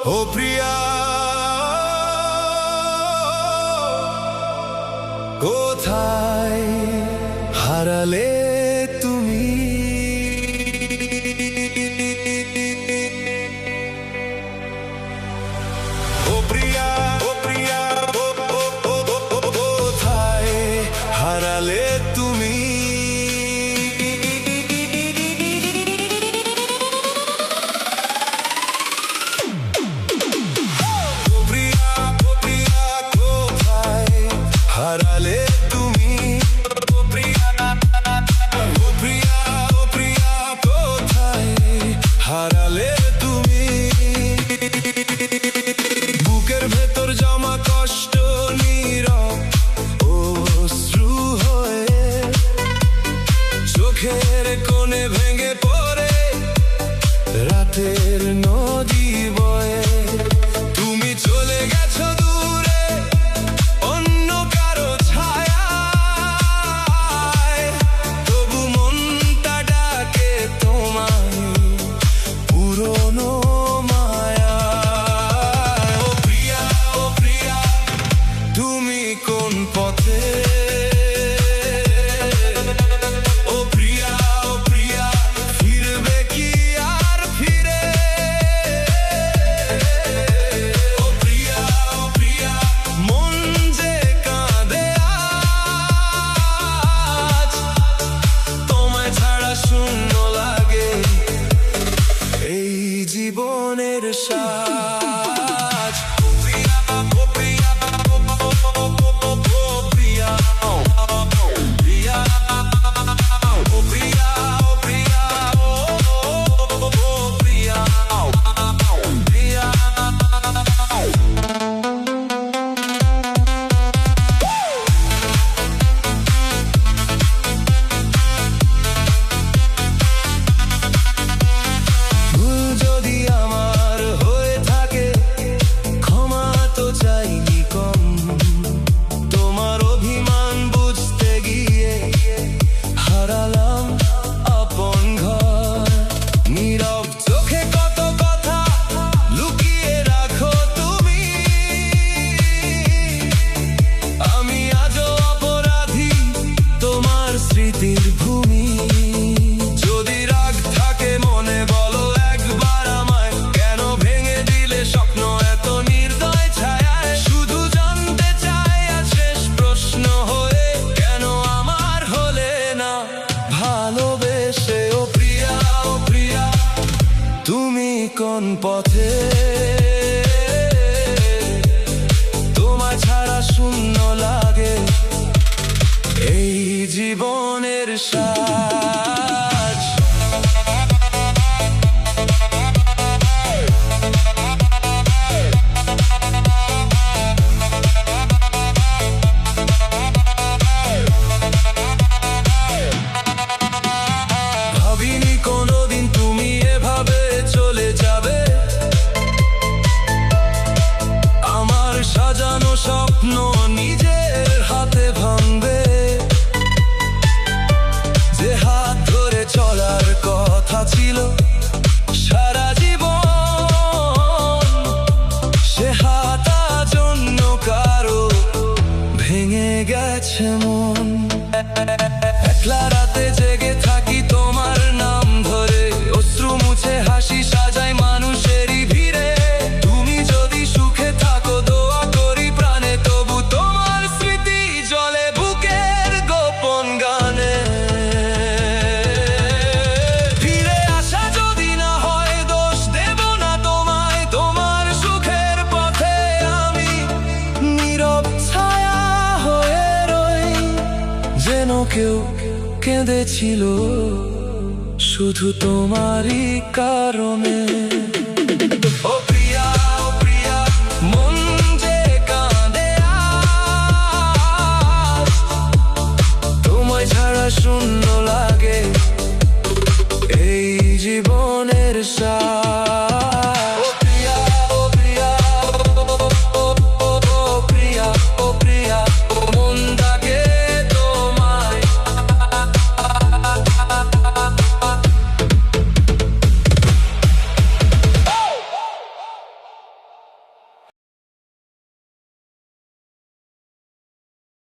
ও প্রিয়া, কোথায় হারালে তুমি? ও প্রিয়া, ও প্রিয়া, কোথায় হারালে তুমি? হারালে তুমি, ও প্রিয়া, ও প্রিয়া, ও প্রিয়া, কোথায় হারালে তুমি? বুকের ভেতর জমা কষ্ট নীরব অশ্রু হয়ে চোখের কোণে ভেঙে পড়ে রাতের নদী বয়ে। তুমি চলে গেছো দূরে অন্য কারো ছায়ায়, তবু মনটা ডাকে তোমায় পুরনো মায়ায়। ও প্রিয়া, ও প্রিয়া, তুমি কোন পথে? ও প্রিয়া, ও প্রিয়া, ফিরবে কি আর ফিরে? ও প্রিয়া, ও প্রিয়া, মন যে কাঁদে আজ, তোমায় ছাড়া শূন্য লাগে এই জীবনের সাজ। ও প্রিয়া, ও প্রিয়া, ও প্রিয়া, প্রিয়া, ও প্রিয়া, ও প্রিয়া, ও প্রিয়া, প্রিয়া। ভুল যদি আমার হয়ে থাকে, ক্ষমা তো চাইনি কম। তোমার অভিমান বুঝতে গিয়ে হারালাম আপন ঘর। নীরব চোখে কত কথা লুকিয়ে রাখো তুমি, আমি আজও অপরাধী তোমার স্মৃতির ভূমি। যদি রাগ থাকে মনে বলো একবার আমায়, কেন ভেঙে দিলে স্বপ্ন এত নির্দয় ছায়ায়? শুধু জানতে চাই আর শেষ প্রশ্ন হয়ে, কেন আমার হলে না ভালোবেসে? ও প্রিয়া, ও প্রিয়া, তুমি কোন পথে? তোমায় ছাড়া শূন্য লাগে এই জীবনের সাজ। ভাবিনি কোনোদিন তুমি এভাবে চলে যাবে, আমার সাজানো স্বপ্ন নিজের হাতে ভাঙবে। যে হাত ধরে চলার কথা ছিল সারা জীবন, সে হাত আজ অন্য কারো ভেঙে গেছে মন। একলা রাতে জেগে থাকি তোমার নাম ধরে, অশ্রু মুছে হাসি সাজাই মানুষেরই ভিড়ে। তুমি যদি সুখে থাকো দোয়া করি প্রাণে, তবু তোমার স্মৃতি জলে বুকের গোপন গানে। ফিরে আসা যদি না হয় দোষ দেব না তোমায়, তোমার সুখের পথে আমি নীরব ছায়া হয়ে রই। যেন কেউ কেঁদেছিল শুধু তোমারই কারণে।